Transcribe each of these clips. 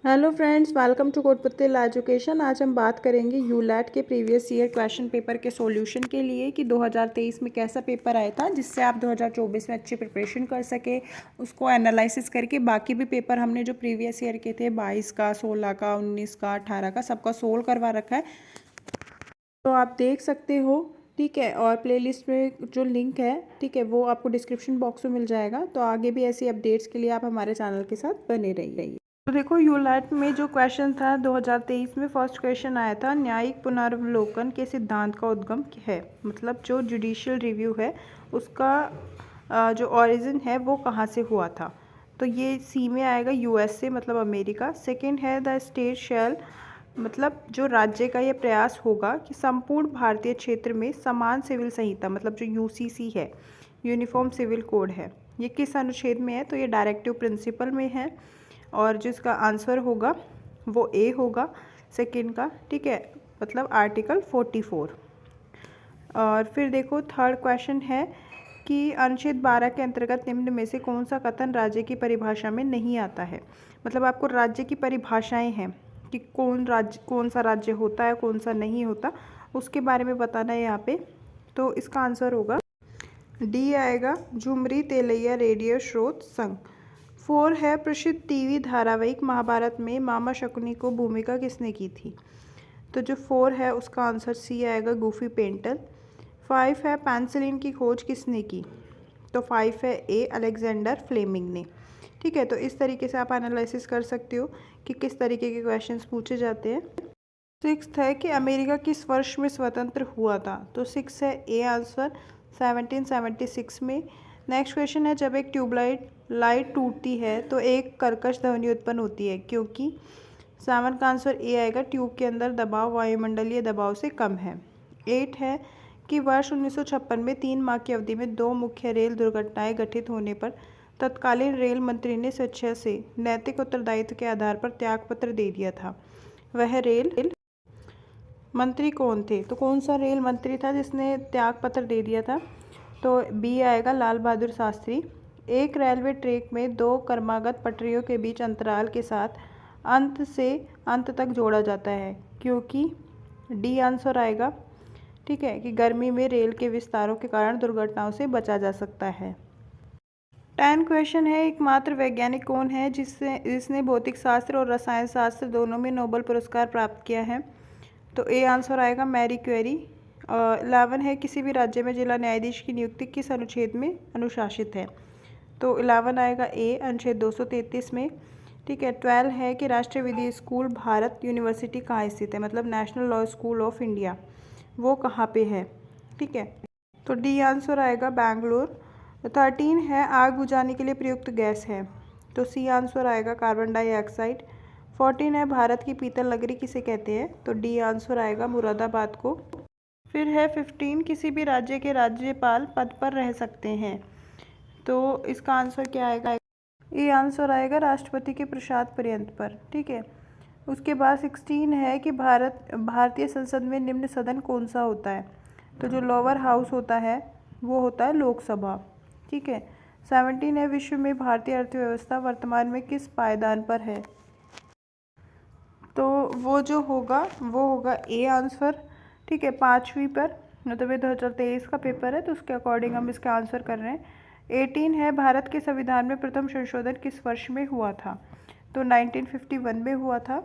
Hello friends, welcome to Kotputli education. आज हम बात करेंगे यूलैट के प्रीवियस ईयर क्वेश्चन पेपर के सॉल्यूशन के लिए कि 2023 में कैसा पेपर आया था, जिससे आप 2024 में अच्छी प्रिपरेशन कर सके। उसको एनालिसिस करके बाकी भी पेपर हमने जो प्रीवियस ईयर के थे 22 का, 16 का, 19 का, 18 का, सबका सोल्व करवा रखा है, तो आप देख सकते हो। ठीक है, और प्लेलिस्ट में जो लिंक है, ठीक है, वो आपको डिस्क्रिप्शन बॉक्स में मिल जाएगा। तो आगे भी ऐसी अपडेट्स के लिए आप हमारे चैनल के साथ बने रहिए। तो देखो, यूलैट में जो क्वेश्चन था 2023 में, फर्स्ट क्वेश्चन आया था, न्यायिक पुनर्वलोकन के सिद्धांत का उद्गम है। मतलब जो जुडिशियल रिव्यू है उसका जो ओरिजिन है वो कहाँ से हुआ था। तो ये सी में आएगा, यूएस से, मतलब अमेरिका। सेकंड है, द स्टेट शैल, मतलब जो राज्य का ये प्रयास होगा कि संपूर्ण भारतीय क्षेत्र में समान सिविल संहिता, मतलब जो यूसीसी है, यूनिफॉर्म सिविल कोड है, ये किस अनुच्छेद में है। तो ये डायरेक्टिव प्रिंसिपल में है, और जिसका आंसर होगा वो ए होगा सेकंड का। ठीक है, मतलब आर्टिकल 44। और फिर देखो, थर्ड क्वेश्चन है कि अनुच्छेद 12 के अंतर्गत निम्न में से कौन सा कथन राज्य की परिभाषा में नहीं आता है। मतलब आपको राज्य की परिभाषाएं हैं कि कौन सा राज्य होता है, कौन सा नहीं होता, उसके बारे में बताना है यहाँ पे। तो इसका आंसर होगा डी आएगा, झुमरी तेलैया रेडियो स्रोत संघ। 4 है, प्रसिद्ध टीवी धारावाहिक महाभारत में मामा शकुनी को भूमिका किसने की थी। तो जो 4 है उसका आंसर सी आएगा, गूफी पेंटल। 5 है, पेंसिलिन की खोज किसने की। तो 5 है ए, अलेक्जेंडर फ्लेमिंग ने। ठीक है, तो इस तरीके से आप एनालिसिस कर सकते हो कि किस तरीके के क्वेश्चंस पूछे जाते हैं। 6 है कि अमेरिका किस वर्ष में स्वतंत्र हुआ था। तो 6 है ए आंसर, 1776 में। नेक्स्ट क्वेश्चन है, जब एक ट्यूबलाइट लाइट टूटती है तो एक कर्कश ध्वनि उत्पन्न होती है, क्योंकि 7 का आंसर ए आएगा, ट्यूब के अंदर दबाव वायुमंडलीय दबाव से कम है। 8 है कि वर्ष 1956 में 3 माह की अवधि में 2 मुख्य रेल दुर्घटनाएं घटित होने पर तत्कालीन रेल मंत्री ने स्वेच्छा से नैतिक उत्तरदायित्व के आधार पर त्यागपत्र दे दिया था। वह रेल मंत्री कौन थे। तो कौन सा रेल मंत्री था जिसने त्यागपत्र दे दिया था। तो बी आएगा, लाल बहादुर शास्त्री। एक रेलवे ट्रैक में 2 क्रमागत पटरियों के बीच अंतराल के साथ अंत से अंत तक जोड़ा जाता है, क्योंकि डी आंसर आएगा। ठीक है, कि गर्मी में रेल के विस्तारों के कारण दुर्घटनाओं से बचा जा सकता है। 10 क्वेश्चन है, एकमात्र वैज्ञानिक कौन है जिसने भौतिक शास्त्र और रसायन शास्त्र दोनों में नोबेल पुरस्कार प्राप्त किया है। तो ए आंसर आएगा, मैरी क्वेरी। 11 है, किसी भी राज्य में जिला न्यायाधीश की नियुक्ति किस अनुच्छेद में अनुशासित है। तो 11 आएगा ए, अनुच्छेद 233 में। ठीक है, 12 है कि राष्ट्रीय विधि स्कूल भारत यूनिवर्सिटी कहाँ स्थित है, मतलब national law school of India, वो कहाँ पे है। ठीक है, तो डी आंसर आएगा, बैंगलोर। 13 है, आग बुझाने के लिए प्रयुक्त गैस है। तो सी आंसर आएगा, कार्बन डाइऑक्साइड। 14 है, भारत की पीतल नगरी किसे कहते हैं। तो डी आंसर आएगा, मुरादाबाद को। फिर है 15, किसी भी राज्य के राज्यपाल पद पर रह सकते हैं। तो इसका आंसर क्या आएगा। ये आंसर आएगा, राष्ट्रपति के प्रसाद पर्यंत पर। ठीक है, उसके बाद 16 है कि भारतीय संसद में निम्न सदन कौन सा होता है। तो जो लोअर हाउस होता है वो होता है लोकसभा। ठीक है, 17 है, विश्व में भारतीय अर्थव्यवस्था वर्तमान में किस पायदान पर है। तो वो जो होगा वो होगा ए आंसर। ठीक है, 5वीं पर, मतलब ये 2023 का पेपर है तो उसके अकॉर्डिंग हम इसका आंसर कर रहे हैं। 18 है, भारत के संविधान में प्रथम संशोधन किस वर्ष में हुआ था। तो 1951 में हुआ था।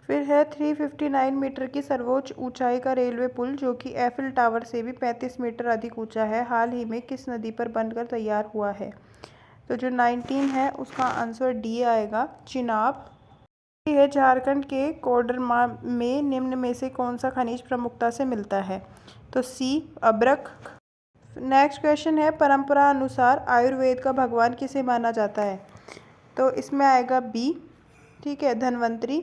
फिर है 359 मीटर की सर्वोच्च ऊंचाई का रेलवे पुल, जो कि एफिल टावर से भी 35 मीटर अधिक ऊंचा है, हाल ही में किस नदी पर बनकर तैयार हुआ है। तो जो 19 है उसका आंसर डी आएगा, चिनाब। है, झारखंड के कोडरमा में निम्न में से कौन सा खनिज प्रमुखता से मिलता है। तो सी, अब्रक। नेक्स्ट क्वेश्चन है, परंपरा अनुसार आयुर्वेद का भगवान किसे माना जाता है। तो इसमें आएगा बी। ठीक है, धन्वंतरी।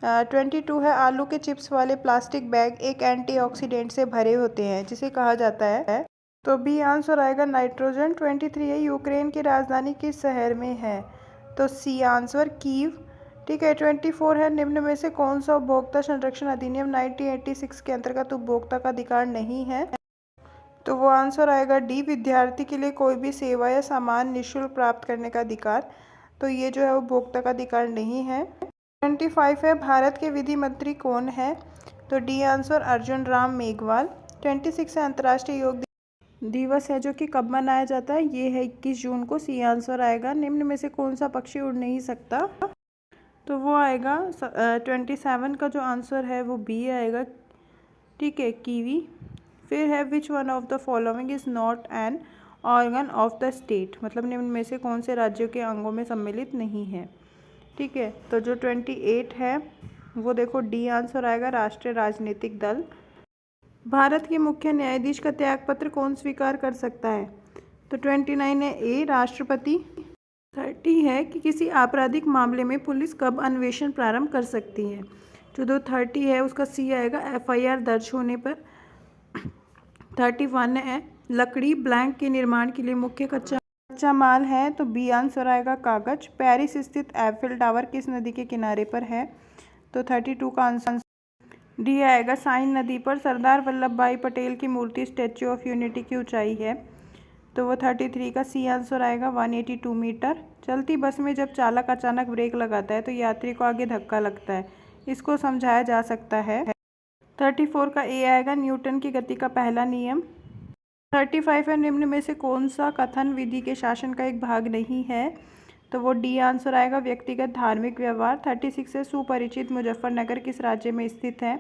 22 है, आलू के चिप्स वाले प्लास्टिक बैग एक एंटीऑक्सीडेंट से भरे होते हैं, जिसे कहा जाता है। तो बी आंसर आएगा, नाइट्रोजन। 23 है, यूक्रेन की राजधानी किस शहर में है। तो सी आंसर, कीव। ठीक है, 24 है, निम्न में से कौन सा उपभोक्ता संरक्षण अधिनियम 1986 के अंतर्गत उपभोक्ता का अधिकार नहीं है। तो वो आंसर आएगा डी, विद्यार्थी के लिए कोई भी सेवा या सामान निःशुल्क प्राप्त करने का अधिकार। तो ये जो है उपभोक्ता का अधिकार नहीं है। 25 है भारत के विधि मंत्री कौन है? तो डी आंसर अर्जुन राम मेघवाल। 26 है अंतर्राष्ट्रीय योग दिवस है जो कि कब मनाया जाता है? ये है 21 जून को। सी आंसर आएगा। निम्न में से कौन सा पक्षी उड़ नहीं सकता? तो वो आएगा 27 का जो आंसर है वो बी आएगा। ठीक है, कीवी। फिर है which one of the following is not an organ of the state, मतलब निम्न में से कौन से राज्यों के अंगों में सम्मिलित नहीं है। ठीक है, तो जो 28 है वो देखो डी आंसर आएगा, राष्ट्रीय राजनीतिक दल। भारत के मुख्य न्यायाधीश का त्यागपत्र कौन स्वीकार कर सकता है? तो 29 है ए, राष्ट्रपति। 30 है कि किसी आपराधिक मामले में पुलिस कब अन्वेषण प्रारंभ कर सकती है? जो 30 है उसका सी आएगा, एफआईआर दर्ज होने पर। 31 है लकड़ी ब्लैंक के निर्माण के लिए मुख्य कच्चा माल है, तो बी आंसर आएगा, कागज। पेरिस स्थित एफिल टावर किस नदी के किनारे पर है? तो 32 का आंसर डी आएगा, साइन नदी पर। सरदार वल्लभ भाई पटेल की मूर्ति स्टैच्यू ऑफ यूनिटी की ऊंचाई है? तो वो 33 का सी आंसर आएगा, 182 मीटर। चलती बस में जब चालक अचानक ब्रेक लगाता है तो यात्री को आगे धक्का लगता है, इसको समझाया जा सकता है? 34 का ए आएगा, न्यूटन की गति का पहला नियम। 35 है निम्न में से कौन सा कथन विधि के शासन का एक भाग नहीं है? तो वो डी आंसर आएगा, व्यक्तिगत धार्मिक व्यवहार। 36 है सुपरिचित मुजफ्फरनगर किस राज्य में स्थित है?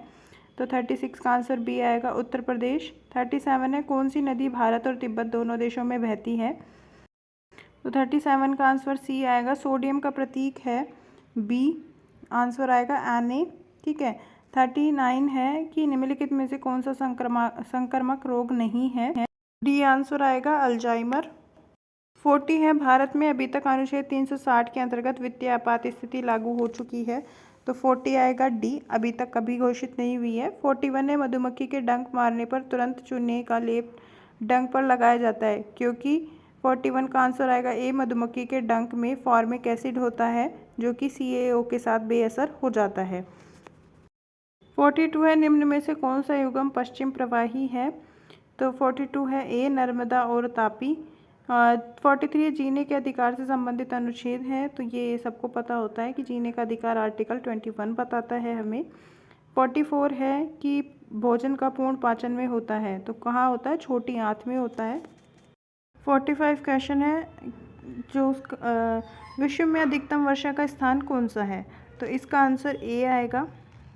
तो 36 का आंसर बी आएगा, उत्तर प्रदेश। 37 है कौन सी नदी भारत और तिब्बत दोनों देशों में बहती है? तो 37 का आंसर सी आएगा, सोडियम का प्रतीक है बी, आंसर आएगा Na। ठीक है, 39 है कि निम्नलिखित में से कौन सा संक्रामक रोग नहीं है? डी आंसर आएगा, अल्जाइमर। 40 है भारत में अभी तक अनुच्छेद 360 के अंतर्गत वित्तीय आपात स्थिति लागू हो चुकी है, तो 40 आएगा डी, अभी तक कभी घोषित नहीं हुई है। 41 है मधुमक्खी के डंक मारने पर तुरंत चूने का लेप डंक पर लगाया जाता है, क्योंकि 41 का आंसर आएगा ए, मधुमक्खी के डंक में फॉर्मिक एसिड होता है जो कि CaO के साथ बेअसर हो जाता है। 42 है निम्न में से कौन सा युग्म पश्चिम प्रवाही है? तो 42 है ए, नर्मदा और तापी। 43 जीने के अधिकार से संबंधित अनुच्छेद है, तो ये सबको पता होता है कि जीने का अधिकार आर्टिकल 21 बताता है हमें। 44 है कि भोजन का पूर्ण पाचन में होता है, तो कहाँ होता है? छोटी आंत में होता है। 45 क्वेश्चन है जो विश्व में अधिकतम वर्षा का स्थान कौन सा है? तो इसका आंसर ए आएगा।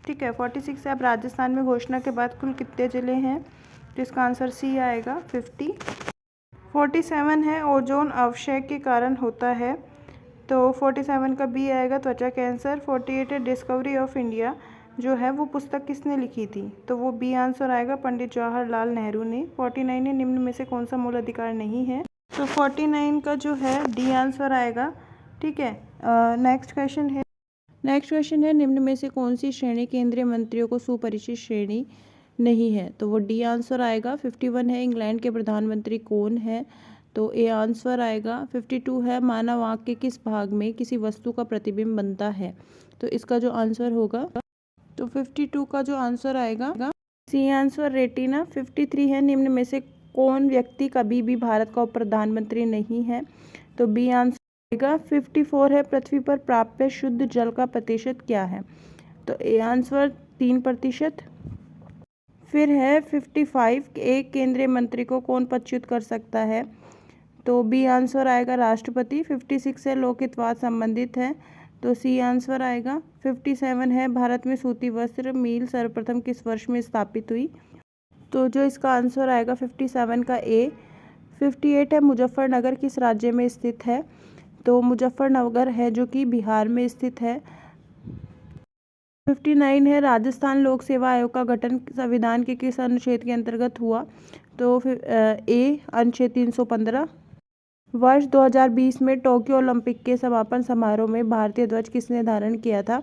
ठीक है, 46 है अब राजस्थान में घोषणा के बाद कुल कितने जिले हैं? तो इसका आंसर सी आएगा, 50। 47 है ओजोन अवक्षय के कारण होता है, तो 47 का बी आएगा, त्वचा कैंसर। 48 है डिस्कवरी ऑफ इंडिया जो है वो पुस्तक किसने लिखी थी? तो वो बी आंसर आएगा, पंडित जवाहरलाल नेहरू ने। 49 है निम्न में से कौन सा मूल अधिकार नहीं है? तो 49 का जो है डी आंसर आएगा। ठीक है, नेक्स्ट क्वेश्चन है निम्न में से कौन सी श्रेणी केंद्रीय मंत्रियों को सुपरिचित श्रेणी नहीं है? तो वो डी आंसर आएगा। 51 है इंग्लैंड के प्रधानमंत्री कौन है? तो ए आंसर आएगा। 52 है मानव आँख के किस भाग में किसी वस्तु का प्रतिबिंब बनता है? तो इसका जो आंसर होगा, तो 52 का जो आंसर आएगा सी आंसर, रेटिना। 53 है निम्न में से कौन व्यक्ति कभी भी भारत का उप प्रधानमंत्री नहीं है? तो बी आंसर आएगा। 54 है पृथ्वी पर प्राप्य शुद्ध जल का प्रतिशत क्या है? तो ए आंसर 3%। फिर है 55, एक केंद्रीय मंत्री को कौन पदच्युत कर सकता है? तो बी आंसर आएगा, राष्ट्रपति। 56 है लोकहितवाद संबंधित है, तो सी आंसर आएगा। 57 है भारत में सूती वस्त्र मिल सर्वप्रथम किस वर्ष में स्थापित हुई? तो जो इसका आंसर आएगा 57 का ए। 58 है मुजफ्फरनगर किस राज्य में स्थित है? तो मुजफ्फरनगर है जो कि बिहार में स्थित है। 59 है राजस्थान लोक सेवा आयोग का गठन संविधान के किस अनुच्छेद के अंतर्गत हुआ? तो ए, अनुच्छेद 315। वर्ष 2020 में टोक्यो ओलंपिक के समापन समारोह में भारतीय ध्वज किसने धारण किया था?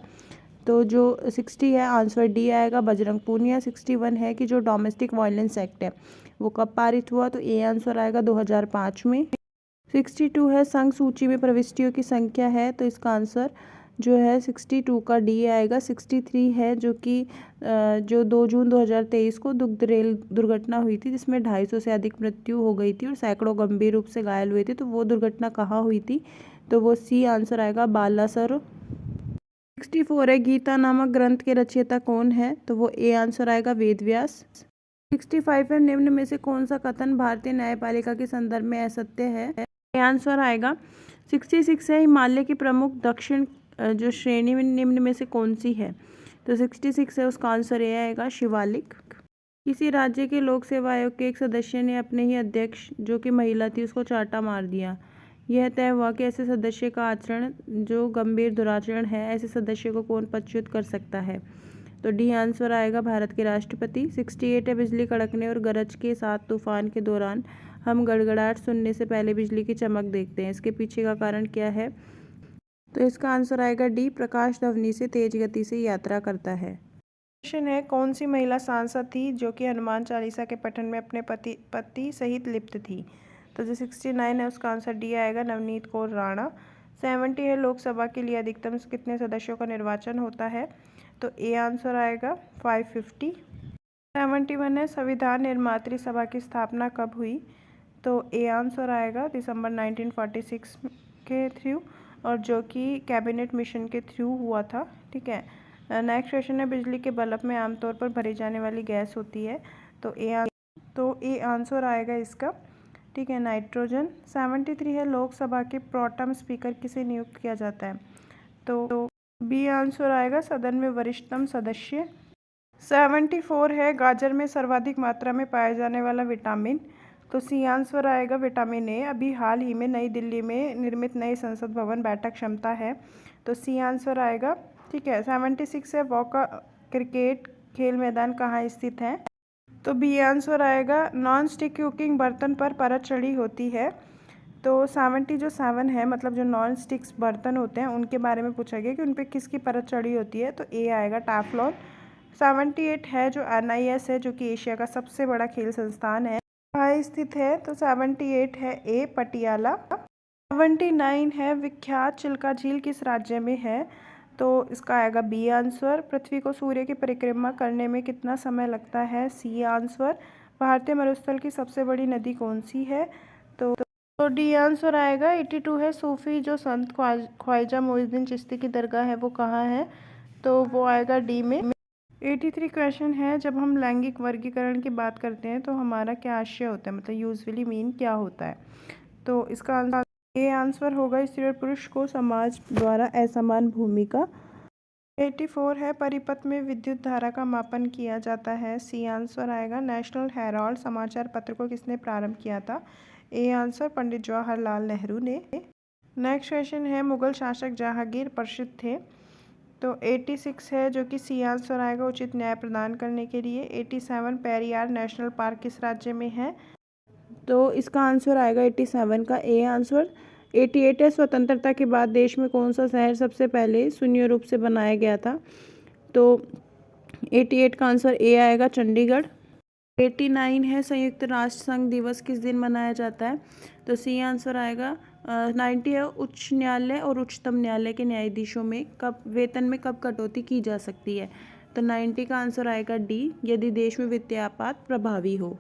तो जो 60 है आंसर डी आएगा, बजरंग पूनिया। 61 है कि जो डोमेस्टिक वायलेंस एक्ट है वो कब पारित हुआ? तो ए आंसर आएगा, 2005 में। 62 है संघ सूची में प्रविष्टियों की संख्या है, तो इसका आंसर जो है 62 का डी आएगा। 63 है जो कि जो 2 जून 2023 को दुग्ध रेल दुर्घटना हुई थी जिसमें 250 से अधिक मृत्यु हो गई थी और सैकड़ों गंभीर रूप से घायल हुए थे, तो वो दुर्घटना कहाँ हुई थी? तो वो सी आंसर आएगा, बालासर। 64 है गीता नामक ग्रंथ के रचयिता कौन है, तो वो ए आंसर आएगा वेद व्यास। 65 है निम्न में से कौन सा कथन भारतीय न्यायपालिका के संदर्भ में असत्य है, ए आंसर आएगा। 66 है हिमालय की प्रमुख दक्षिण जो श्रेणी में निम्न में से कौन सी है, तो 66 है उसका आंसर ए आएगा शिवालिक। किसी राज्य के लोक सेवा आयोग के एक सदस्य ने अपने ही अध्यक्ष जो कि महिला थी उसको चांटा मार दिया। यह तय हुआ कि ऐसे सदस्य का आचरण जो गंभीर दुराचरण है, ऐसे सदस्य को कौन पदच्युत कर सकता है, तो डी आंसर आएगा भारत के राष्ट्रपति। 68 है बिजली कड़कने और गरज के साथ तूफान के दौरान हम गड़गड़ाहट सुनने से पहले बिजली की चमक देखते हैं, इसके पीछे का कारण क्या है, तो इसका आंसर आएगा डी प्रकाश ध्वनि से तेज गति से यात्रा करता है। क्वेश्चन है कौन सी महिला सांसद थी जो कि हनुमान चालीसा के पठन में अपने पति सहित लिप्त थी, तो जो 69 है उसका आंसर डी आएगा नवनीत कौर राणा। 70 है लोकसभा के लिए अधिकतम कितने सदस्यों का निर्वाचन होता है, तो ए आंसर आएगा 550। 71 है संविधान निर्मात्री सभा की स्थापना कब हुई, तो ए आंसर आएगा दिसंबर 1946 के थ्रू, और जो कि कैबिनेट मिशन के थ्रू हुआ था। ठीक है, नेक्स्ट क्वेश्चन है बिजली के बल्ब में आमतौर पर भरी जाने वाली गैस होती है, तो ए आंसर आएगा इसका। ठीक है, नाइट्रोजन। 73 है लोकसभा के प्रोटेम स्पीकर किसे नियुक्त किया जाता है, तो बी आंसर आएगा सदन में वरिष्ठतम सदस्य। 74 है गाजर में सर्वाधिक मात्रा में पाया जाने वाला विटामिन, तो सी आंसर आएगा विटामिन ए। अभी हाल ही में नई दिल्ली में निर्मित नए संसद भवन बैठक क्षमता है, तो सी आंसर आएगा। ठीक है, 76 है वॉका क्रिकेट खेल मैदान कहाँ स्थित है, तो बी आंसर आएगा नॉन स्टिक कुकिंग बर्तन पर परत चढ़ी होती है। तो 7 है मतलब जो नॉन स्टिक्स बर्तन होते हैं उनके बारे में पूछा गया कि उन पर किसकी परत चढ़ी होती है, तो ए आएगा टैफ्लॉन। 78 है जो NIS है जो कि एशिया का सबसे बड़ा खेल संस्थान है, कहाँ स्थित है, तो 78 है ए पटियाला। 79 है विख्यात चिल्का झील किस राज्य में है, तो इसका आएगा बी आंसर। पृथ्वी को सूर्य की परिक्रमा करने में कितना समय लगता है, सी आंसर। भारतीय मरुस्थल की सबसे बड़ी नदी कौन सी है, तो डी आंसर आएगा। 82 है सूफी जो संत ख्वाजा मोइनुद्दीन चिश्ती की दरगाह है वो कहाँ है, तो वो आएगा डी में। 83 क्वेश्चन है जब हम लैंगिक वर्गीकरण की बात करते हैं तो हमारा क्या आशय होता है, मतलब यूजुअली मीन क्या होता है, तो इसका आंसर ए आंसर होगा स्त्री और पुरुष को समाज द्वारा असमान भूमिका। 84 है परिपथ में विद्युत धारा का मापन किया जाता है, सी आंसर आएगा। नेशनल हेराल्ड समाचार पत्र को किसने प्रारंभ किया था, ए आंसर पंडित जवाहरलाल नेहरू ने। नेक्स्ट क्वेश्चन है मुगल शासक जहांगीर प्रसिद्ध थे, तो 86 है जो कि सी आंसर आएगा उचित न्याय प्रदान करने के लिए। 87 पेरियार नेशनल पार्क किस राज्य में है, तो इसका आंसर आएगा 87 का ए आंसर। 88 है स्वतंत्रता के बाद देश में कौन सा शहर सबसे पहले शून्य रूप से बनाया गया था, तो 88 का आंसर ए आएगा चंडीगढ़। 89 है संयुक्त राष्ट्र संघ दिवस किस दिन मनाया जाता है, तो सी आंसर आएगा। 90 है उच्च न्यायालय और उच्चतम न्यायालय के न्यायाधीशों में कब वेतन में कब कटौती की जा सकती है, तो 90 का आंसर आएगा डी यदि देश में वित्तीय आपात प्रभावी हो।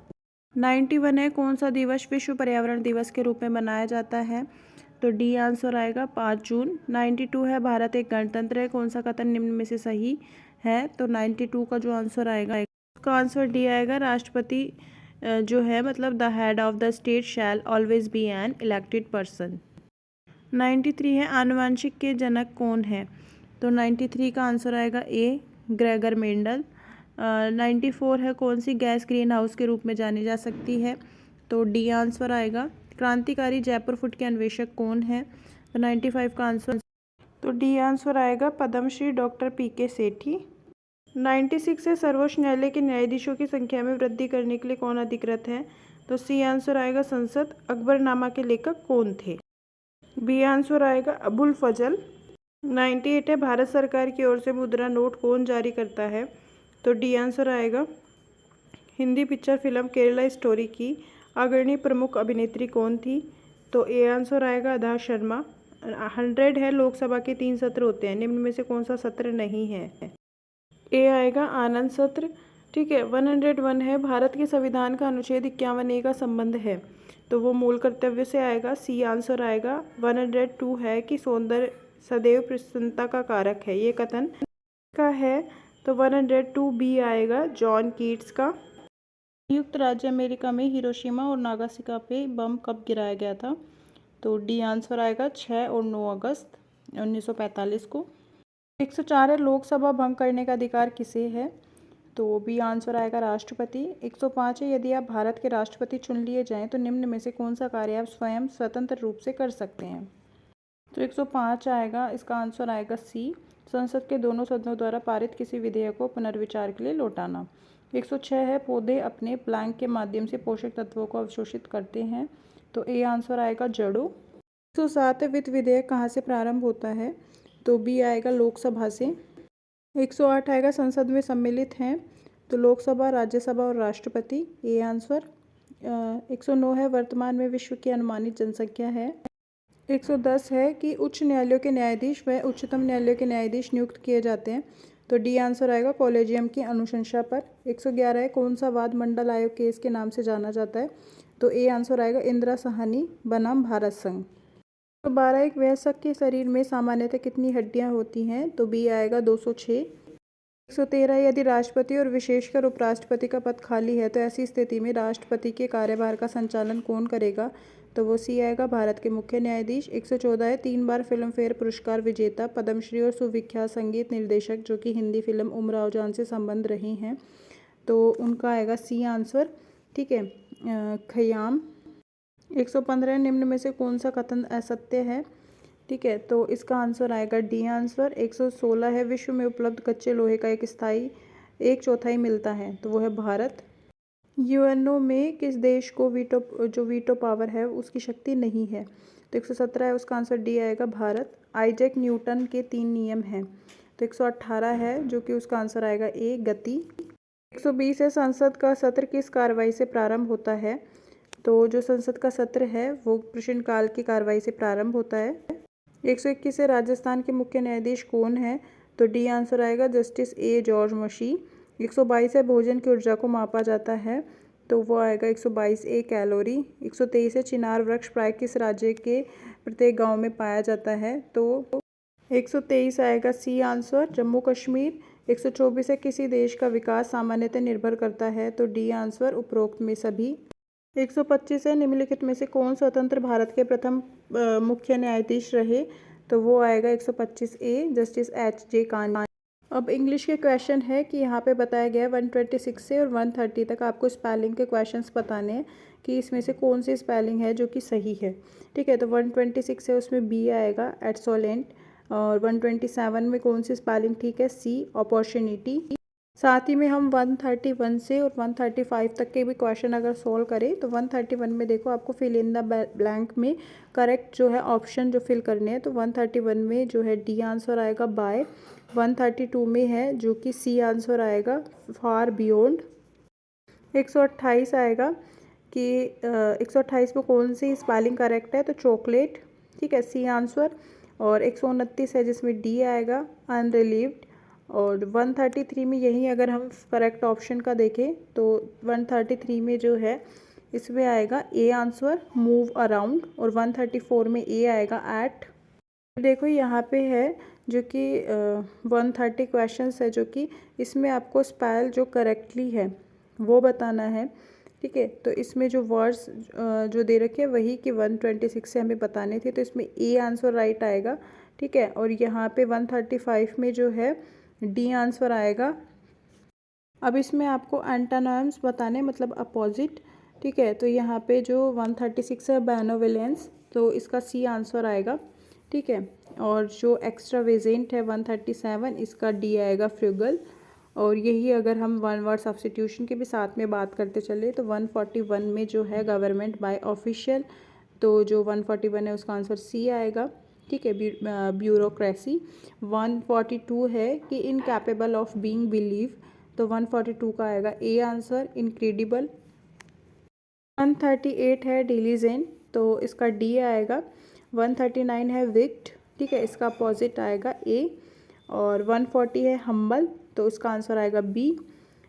91 है कौन सा दिवस विश्व पर्यावरण दिवस के रूप में मनाया जाता है, तो डी आंसर आएगा 5 जून। 92 है भारत एक गणतंत्र है, कौन सा कथन निम्न में से सही है, तो 92 का जो आंसर आएगा उसका आंसर डी आएगा। राष्ट्रपति जो है मतलब the head of the state shall always be an elected person. 93 है आनुवंशिक के जनक कौन है, तो 93 का आंसर आएगा ए ग्रेगर मेंडल। 94 है कौन सी गैस ग्रीन हाउस के रूप में जानी जा सकती है, तो डी आंसर आएगा। क्रांतिकारी जयपुर फुट के अन्वेषक कौन है, तो 95 का आंसर, तो डी आंसर आएगा पद्मश्री डॉक्टर PK सेठी। 96 है सर्वोच्च न्यायालय के न्यायाधीशों की संख्या में वृद्धि करने के लिए कौन अधिकृत है, तो सी आंसर आएगा संसद। अकबरनामा के लेखक कौन थे, बी आंसर आएगा अबुल फजल। 98 है भारत सरकार की ओर से मुद्रा नोट कौन जारी करता है, तो डी आंसर आएगा। Hindi picture film Kerala story की अग्रणी प्रमुख अभिनेत्री कौन थी, तो ए आंसर आएगा अदा शर्मा। 100 है लोकसभा के 3 सत्र होते हैं, निम्न में से कौन सा सत्र नहीं है, ए आएगा आनंद सत्र। ठीक है, 101 है भारत के संविधान का अनुच्छेद 51A का संबंध है, तो वो मूल कर्तव्य से आएगा, सी आंसर आएगा। 102 है कि सदैव प्रसन्नता का कारक है। ये कथन का है तो 102 बी आएगा जॉन कीट्स का। संयुक्त राज्य अमेरिका में हिरोशिमा और नागासाकी पे बम कब गिराया गया था? तो डी आंसर आएगा 6 और 9 अगस्त 1945 को। 104 है लोकसभा भंग करने का अधिकार किसे है? तो बी आंसर आएगा राष्ट्रपति। 105 है यदि आप भारत के राष्ट्रपति चुन लिए जाएं तो निम्न में से कौन सा कार्य आप स्वयं स्वतंत्र रूप से कर सकते हैं? तो 105 आएगा, इसका आंसर आएगा सी, संसद के दोनों सदनों द्वारा पारित किसी विधेयक को पुनर्विचार के लिए लौटाना। 106 है पौधे अपने प्लैंक के माध्यम से पोषक तत्वों को अवशोषित करते हैं, तो ए आंसर आएगा जड़ों। 107 है वित्त विधेयक कहाँ से प्रारंभ होता है? तो बी आएगा लोकसभा से। 108 आएगा संसद में सम्मिलित हैं, तो लोकसभा, राज्यसभा और राष्ट्रपति, ए आंसर। 109 है वर्तमान में विश्व की अनुमानित जनसंख्या है। 110 है कि उच्च न्यायालयों के न्यायाधीश व उच्चतम न्यायालय के न्यायाधीश नियुक्त किए जाते हैं, तो डी आंसर आएगा कॉलेजियम की अनुशंसा पर। 111 है कौन सा वाद मंडल आयोग केस के नाम से जाना जाता है? तो ए आंसर आएगा इंदिरा साहनी बनाम भारत संघ। तो 12 एक वयस्क के शरीर में सामान्यतः कितनी हड्डियां होती हैं? तो बी आएगा 206। 113 यदि राष्ट्रपति और विशेषकर उपराष्ट्रपति का पद खाली है तो ऐसी स्थिति में राष्ट्रपति के कार्यभार का संचालन कौन करेगा? तो वो सी आएगा भारत के मुख्य न्यायाधीश। 114 है 3 बार फिल्म फेयर पुरस्कार विजेता, पद्मश्री और सुविख्यात संगीत निर्देशक जो कि हिंदी फिल्म उमराव जान से संबंध रहे हैं, तो उनका आएगा सी आंसर। ठीक है, खयाम। 115 निम्न में से कौन सा कथन असत्य है? ठीक है, तो इसका आंसर आएगा डी आंसर। 116 है विश्व में उपलब्ध कच्चे लोहे का एक स्थायी 1/4 मिलता है, तो वो है भारत। यूएनओ में किस देश को वीटो पावर है उसकी शक्ति नहीं है? तो 117 है, उसका आंसर डी आएगा भारत। आइजैक न्यूटन के 3 नियम हैं, तो 118 है जो कि उसका आंसर आएगा ए गति। 120 है संसद का सत्र किस कार्रवाई से प्रारंभ होता है? तो जो संसद का सत्र है वो प्रश्नकाल की कार्रवाई से प्रारंभ होता है। 121 है राजस्थान के मुख्य न्यायाधीश कौन है? तो डी आंसर आएगा जस्टिस ए जॉर्ज मशी। 122 है भोजन की ऊर्जा को मापा जाता है, तो वो आएगा 122 ए कैलोरी। 123 है चिनार वृक्ष प्राय किस राज्य के प्रत्येक गांव में पाया जाता है? तो 123 आएगा सी आंसर जम्मू कश्मीर। 124 है किसी देश का विकास सामान्यतः निर्भर करता है, तो डी आंसर उपरोक्त में सभी। 125 है निम्नलिखित में से कौन स्वतंत्र भारत के प्रथम मुख्य न्यायाधीश रहे? तो वो आएगा 125 ए जस्टिस एच.जे. कान। अब इंग्लिश के क्वेश्चन है कि यहाँ पे बताया गया है 126 से और 130 तक आपको स्पेलिंग के क्वेश्चंस बताने हैं कि इसमें से कौन सी स्पेलिंग है जो कि सही है। ठीक है, तो 126 है उसमें बी आएगा एक्सोलेंट, और 127 में कौन सी स्पेलिंग ठीक है? सी अपॉर्चुनिटी। साथ ही में हम 131 से और 135 तक के भी क्वेश्चन अगर सोल्व करें तो 131 में देखो आपको फिल इन द ब्लैंक में करेक्ट जो है ऑप्शन जो फिल करने हैं, तो 131 में जो है डी आंसर आएगा बाय। 132 में है जो कि सी आंसर आएगा फार बियॉन्ड। 128 आएगा कि 128 में कौन सी स्पेलिंग करेक्ट है? तो चॉकलेट। ठीक है, सी आंसर। और 129 है जिसमें डी आएगा अनरिलीव्ड। और 133 में यही अगर हम करेक्ट ऑप्शन का देखें तो 133 में जो है इसमें आएगा ए आंसर मूव अराउंड, और 134 में ए आएगा एट। देखो यहाँ पे है जो कि 130 क्वेश्चंस है जो कि इसमें आपको स्पेल जो करेक्टली है वो बताना है। ठीक है, तो इसमें जो वर्ड्स जो दे रखे हैं वही कि 126 से हमें बताने थे, तो इसमें ए आंसर राइट आएगा। ठीक है, और यहाँ पे 135 में जो है डी आंसर आएगा। अब इसमें आपको एंटोनिम्स बताने मतलब अपोजिट। ठीक है, तो यहाँ पे जो 136 है बेनोवोलेंस, तो इसका सी आंसर आएगा। ठीक है, और जो एक्स्ट्रावेजेंट है 137 इसका डी आएगा फ्रूगल। और यही अगर हम वन वर्ड सब्स्टिट्यूशन के भी साथ में बात करते चले तो 141 में जो है गवर्नमेंट बाय ऑफिशियल, तो जो 141 है उसका आंसर सी आएगा। ठीक है, ब्यूरोक्रेसी। 142 है कि इनकैपेबल ऑफ बीइंग बिलीव, तो 142 का आएगा ए आंसर इनक्रेडिबल। 138 है डिलीजेंट, तो इसका डी आएगा। 139 है विक्ट। ठीक है, इसका अपोजिट आएगा ए। और 140 है हम्बल, तो इसका आंसर आएगा बी।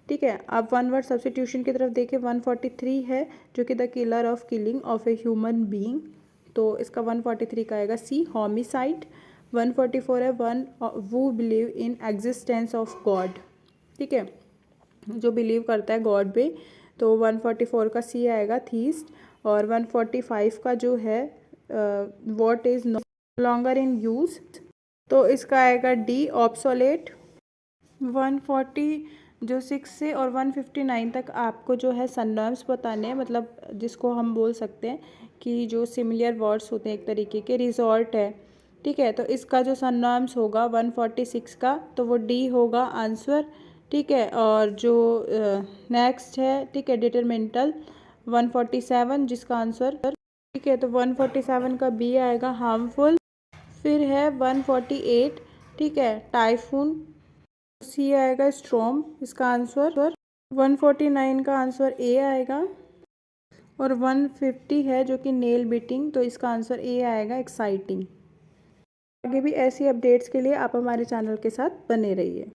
ठीक है, अब वन वर्ड सब्स्टिट्यूशन की तरफ देखें। 143 है जो कि the killer of killing of a human being, तो इसका 143 का आएगा सी होमिसाइड। 144 है वन वो believe in existence of God, ठीक है, जो बिलीव करता है गॉड पे, तो 144 का सी आएगा थीस्ट। और 145 का जो है what is no longer in use, तो इसका आएगा डी ऑब्सोलेट। 140 जो 6 से और 159 तक आपको जो है सिनोनिम्स बताने हैं, मतलब जिसको हम बोल सकते हैं कि जो सिमिलर वर्ड्स होते हैं एक तरीके के, रिजॉर्ट है, ठीक है। तो इसका जो सिनोनिम्स होगा 146 का, तो वो डी होगा आंसर, ठीक है। और जो नेक्स्ट है, ठीक है, डिटरमिनेंटल 147 जिसका आंसर, ठीक है, तो 147 का बी आएगा हार्मफुल। फिर है 148, ठीक है, टाइफून, सी आएगा स्ट्रॉम इसका आंसर। 149 का आंसर ए आएगा। और 150 है जो कि नेल बिटिंग, तो इसका आंसर ए आएगा एक्साइटिंग। आगे भी ऐसी अपडेट्स के लिए आप हमारे चैनल के साथ बने रहिए।